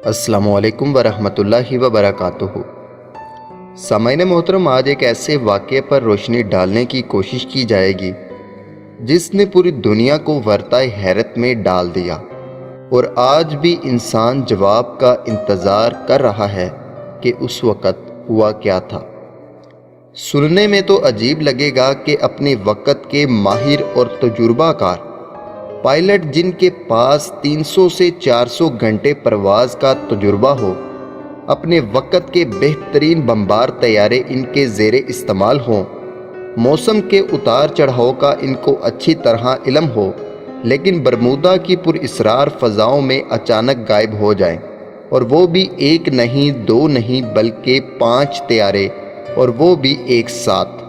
अस्सलामु अलैकुम वरहमतुल्लाहि वबरकातुहू। सामाईन मोहतरम, आज एक ऐसे वाक़े पर रोशनी डालने की कोशिश की जाएगी जिसने पूरी दुनिया को वर्ताए हैरत में डाल दिया, और आज भी इंसान जवाब का इंतज़ार कर रहा है कि उस वक़्त हुआ क्या था। सुनने में तो अजीब लगेगा कि अपने वक़्त के माहिर और तजुर्बाकार पायलट, जिनके पास 300 से 400 घंटे परवाज़ का तजुर्बा हो, अपने वक़्त के बेहतरीन बमबार तैयारे इनके ज़ेरे इस्तेमाल हों, मौसम के उतार चढ़ाव का इनको अच्छी तरह इल्म हो, लेकिन बरमूदा की पुरअसरार फ़ज़ाओं में अचानक गायब हो जाएं, और वो भी एक नहीं, दो नहीं, बल्कि 5 तैयारे, और वो भी एक साथ।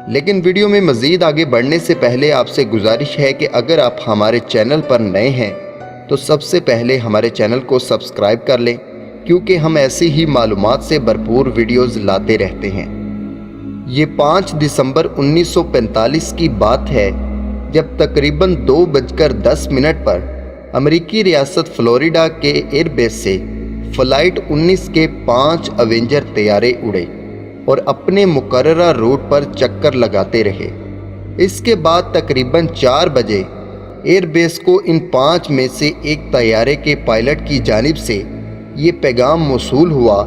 लेकिन वीडियो में मज़ीद आगे बढ़ने से पहले आपसे गुजारिश है कि अगर आप हमारे चैनल पर नए हैं तो सबसे पहले हमारे चैनल को सब्सक्राइब कर लें, क्योंकि हम ऐसी ही मालूमात से भरपूर वीडियोज़ लाते रहते हैं। ये 5 दिसंबर 1945 की बात है, जब तकरीबन 2:10 पर अमेरिकी रियासत फ्लोरिडा के एयरबेस से फ़्लाइट 19 के 5 अवेंजर तैयारे उड़े और अपने मुकर्ररा रूट पर चक्कर लगाते रहे। इसके बाद तकरीबन 4 बजे एयरबेस को इन 5 में से एक तैयारे के पायलट की जानिब से ये पैगाम मौसूल हुआ,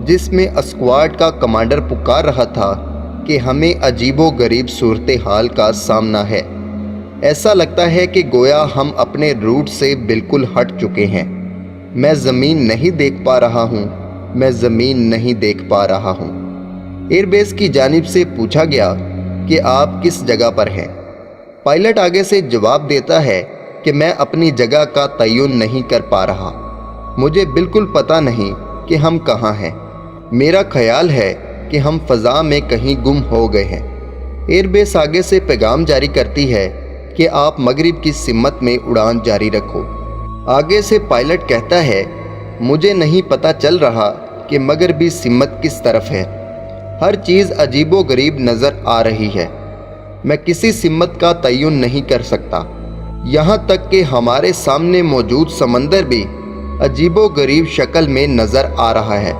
जिसमें स्क्वाड का कमांडर पुकार रहा था कि हमें अजीबो गरीब सूरत हाल का सामना है। ऐसा लगता है कि गोया हम अपने रूट से बिल्कुल हट चुके हैं। मैं ज़मीन नहीं देख पा रहा हूँ, मैं ज़मीन नहीं देख पा रहा हूँ। एयरबेस की जानिब से पूछा गया कि आप किस जगह पर हैं। पायलट आगे से जवाब देता है कि मैं अपनी जगह का तयन नहीं कर पा रहा, मुझे बिल्कुल पता नहीं कि हम कहाँ हैं। मेरा ख्याल है कि हम फ़ज़ा में कहीं गुम हो गए हैं। एयरबेस आगे से पैगाम जारी करती है कि आप मगरिब की सिमत में उड़ान जारी रखो। आगे से पायलट कहता है, मुझे नहीं पता चल रहा कि मगरिबी सिमत किस तरफ है। हर चीज़ अजीबो गरीब नज़र आ रही है। मैं किसी सिमत का तयन नहीं कर सकता। यहाँ तक कि हमारे सामने मौजूद समंदर भी अजीबो गरीब शक्ल में नज़र आ रहा है।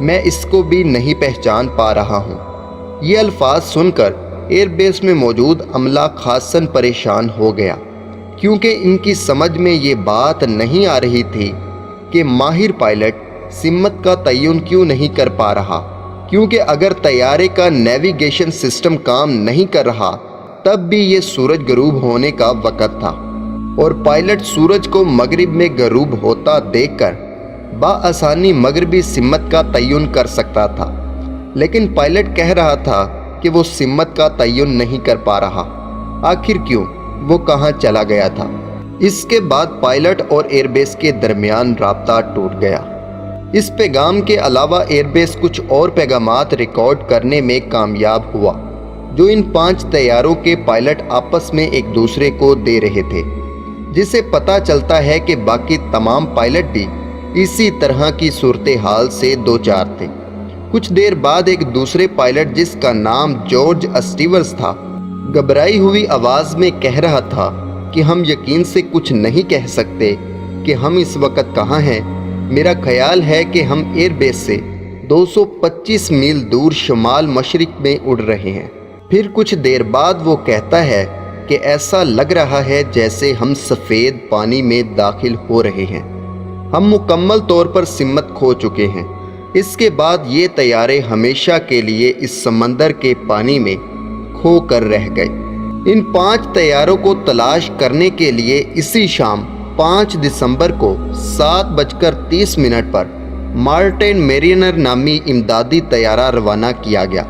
मैं इसको भी नहीं पहचान पा रहा हूँ। ये अल्फाज सुनकर एयरबेस में मौजूद अमला खासन परेशान हो गया, क्योंकि इनकी समझ में ये बात नहीं आ रही थी कि माहिर पायलट सिमत का तयन क्यों नहीं कर पा रहा, क्योंकि अगर तैयारे का नेविगेशन सिस्टम काम नहीं कर रहा तब भी ये सूरज गरूब होने का वक़्त था, और पायलट सूरज को मगरिब में गरूब होता देखकर बाआसानी मगरिबी सिमत का तयन कर सकता था। लेकिन पायलट कह रहा था कि वो सिमत का तयन नहीं कर पा रहा। आखिर क्यों? वो कहाँ चला गया था? इसके बाद पायलट और एयरबेस के दरमियान राब्ता टूट गया। इस पैगाम के अलावा एयरबेस कुछ और पैगामात रिकॉर्ड करने में कामयाब हुआ, जो इन 5 तैयारों के पायलट आपस में एक दूसरे को दे रहे थे, जिसे पता चलता है कि बाकी तमाम पायलट भी इसी तरह की सूरत हाल से दो चार थे। कुछ देर बाद एक दूसरे पायलट, जिसका नाम जॉर्ज स्टीवर्स था, घबराई हुई आवाज़ में कह रहा था कि हम यकीन से कुछ नहीं कह सकते कि हम इस वक्त कहाँ हैं। मेरा ख्याल है कि हम एयरबेस से 225 मील दूर शुमाल मशरिक में उड़ रहे हैं। फिर कुछ देर बाद वो कहता है कि ऐसा लग रहा है जैसे हम सफ़ेद पानी में दाखिल हो रहे हैं। हम मुकम्मल तौर पर सिमत खो चुके हैं। इसके बाद ये तैयारे हमेशा के लिए इस समंदर के पानी में खो कर रह गए। इन 5 तैयारों को तलाश करने के लिए इसी शाम 5 दिसंबर को 7:30 पर मार्टिन मेरिनर नामी इमदादी तैयारा रवाना किया गया।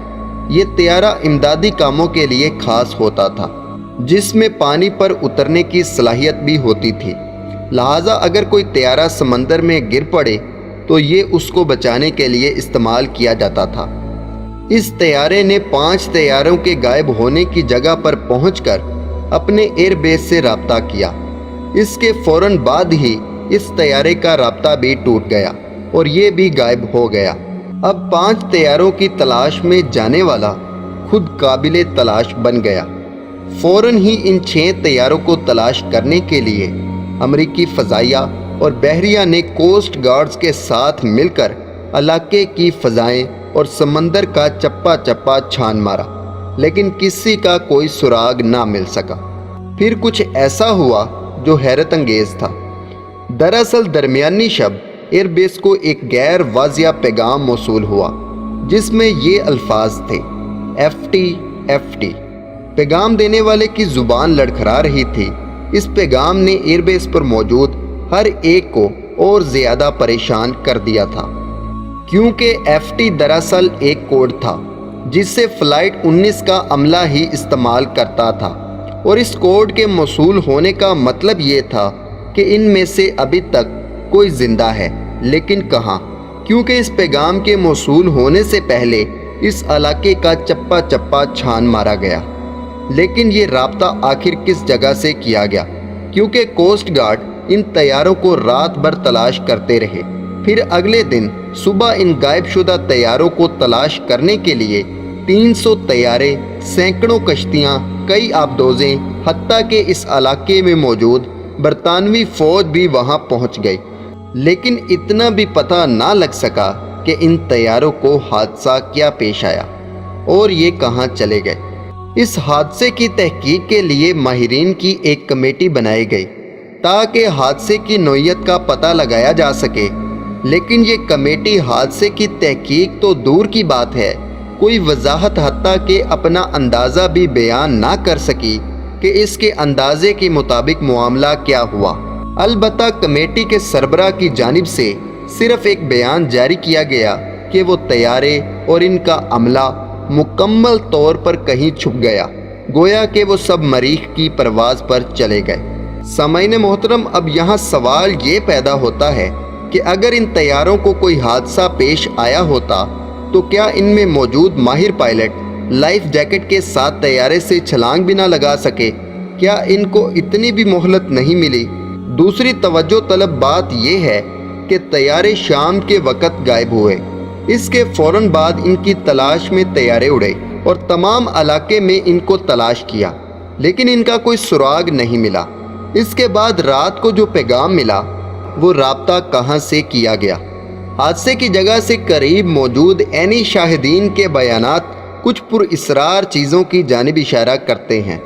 ये तैयारा इमदादी कामों के लिए खास होता था, जिसमें पानी पर उतरने की सलाहियत भी होती थी। लिहाजा अगर कोई तैयारा समंदर में गिर पड़े तो ये उसको बचाने के लिए इस्तेमाल किया जाता था। इस तैयारे ने 5 तैयारों के गायब होने की जगह पर पहुंचकर अपने एयरबेस से राब्ता किया। इसके फ़ौरन बाद ही इस तैयारे का राब्ता भी टूट गया और ये भी गायब हो गया। अब 5 तैयारों की तलाश में जाने वाला खुद काबिले तलाश बन गया। फ़ौरन ही इन 6 तैयारों को तलाश करने के लिए अमेरिकी फ़ज़ाइया और बहरिया ने کوسٹ گارڈز کے ساتھ مل کر علاقے کی فضائیں اور سمندر کا چپا چپا چھان مارا، لیکن کسی کا کوئی سراغ نہ مل سکا۔ پھر کچھ ایسا ہوا جو حیرت انگیز تھا۔ دراصل درمیانی شب ایئر بیس کو ایک غیر واضح پیغام موصول ہوا جس میں یہ الفاظ تھے FT۔ پیغام دینے والے کی زبان لڑکھڑا رہی تھی۔ اس پیغام نے ایئر بیس پر موجود ہر ایک کو اور زیادہ پریشان کر دیا تھا، کیونکہ FT دراصل ایک کوڈ تھا جس سے فلائٹ 19 کا عملہ ہی استعمال کرتا تھا، اور اس کوڈ کے موصول ہونے کا مطلب یہ تھا کہ ان میں سے ابھی تک کوئی زندہ ہے، لیکن کہاں؟ کیونکہ اس پیغام کے موصول ہونے سے پہلے اس علاقے کا چپا چپا چھان مارا گیا، لیکن یہ رابطہ آخر کس جگہ سے کیا گیا؟ کیونکہ کوسٹ گارڈ ان طیاروں کو رات بھر تلاش کرتے رہے۔ پھر اگلے دن صبح ان غائب شدہ طیاروں کو تلاش کرنے کے لیے 300 طیارے، سینکڑوں کشتیاں، کئی آبدوزیں، حتیٰ کہ اس علاقے میں موجود برطانوی فوج بھی وہاں پہنچ گئی، لیکن اتنا بھی پتہ نہ لگ سکا کہ ان طیاروں کو حادثہ کیا پیش آیا اور یہ کہاں چلے گئے۔ اس حادثے کی تحقیق کے لیے ماہرین کی ایک کمیٹی بنائی گئی تاکہ حادثے کی نوعیت کا پتہ لگایا جا سکے، لیکن یہ کمیٹی حادثے کی تحقیق تو دور کی بات ہے، کوئی وضاحت حتیٰ کہ اپنا اندازہ بھی بیان نہ کر سکی کہ اس کے اندازے کے مطابق معاملہ کیا ہوا۔ البتہ کمیٹی کے سربراہ کی جانب سے صرف ایک بیان جاری کیا گیا کہ وہ طیارے اور ان کا عملہ مکمل طور پر کہیں چھپ گیا، گویا کہ وہ سب مریخ کی پرواز پر چلے گئے۔ سامعین محترم، اب یہاں سوال یہ پیدا ہوتا ہے کہ اگر ان طیاروں کو کوئی حادثہ پیش آیا ہوتا تو کیا ان میں موجود ماہر پائلٹ لائف جیکٹ کے ساتھ طیارے سے چھلانگ بھی نہ لگا سکے؟ کیا ان کو اتنی بھی مہلت نہیں ملی؟ دوسری توجہ طلب بات یہ ہے کہ طیارے شام کے وقت غائب ہوئے، اس کے فوراً بعد ان کی تلاش میں طیارے اڑے اور تمام علاقے میں ان کو تلاش کیا، لیکن ان کا کوئی سراغ نہیں ملا۔ اس کے بعد رات کو جو پیغام ملا وہ رابطہ کہاں سے کیا گیا؟ حادثے کی جگہ سے قریب موجود عینی شاہدین کے بیانات کچھ پراسرار چیزوں کی جانب اشارہ کرتے ہیں۔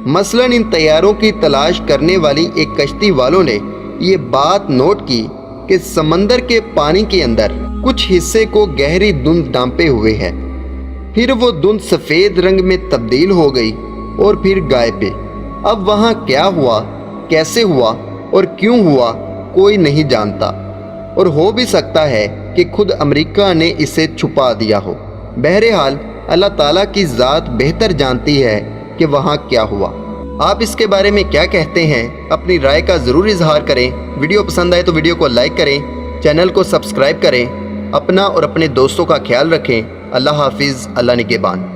مثلاً ان طیاروں کی تلاش کرنے والی ایک کشتی والوں نے یہ بات نوٹ کی کہ سمندر کے پانی کے اندر کچھ حصے کو گہری دھند ڈھانپے ہوئے ہے، پھر وہ دھند سفید رنگ میں تبدیل ہو گئی اور پھر غائب بھی۔ اب وہاں کیا ہوا، کیسے ہوا اور کیوں ہوا کوئی نہیں جانتا، اور ہو بھی سکتا ہے کہ خود امریکہ نے اسے چھپا دیا ہو۔ بہرحال اللہ تعالیٰ کی ذات بہتر جانتی ہے کہ وہاں کیا ہوا۔ آپ اس کے بارے میں کیا کہتے ہیں؟ اپنی رائے کا ضرور اظہار کریں۔ ویڈیو پسند آئے تو ویڈیو کو لائک کریں، چینل کو سبسکرائب کریں، اپنا اور اپنے دوستوں کا خیال رکھیں۔ اللہ حافظ، اللہ نگہبان۔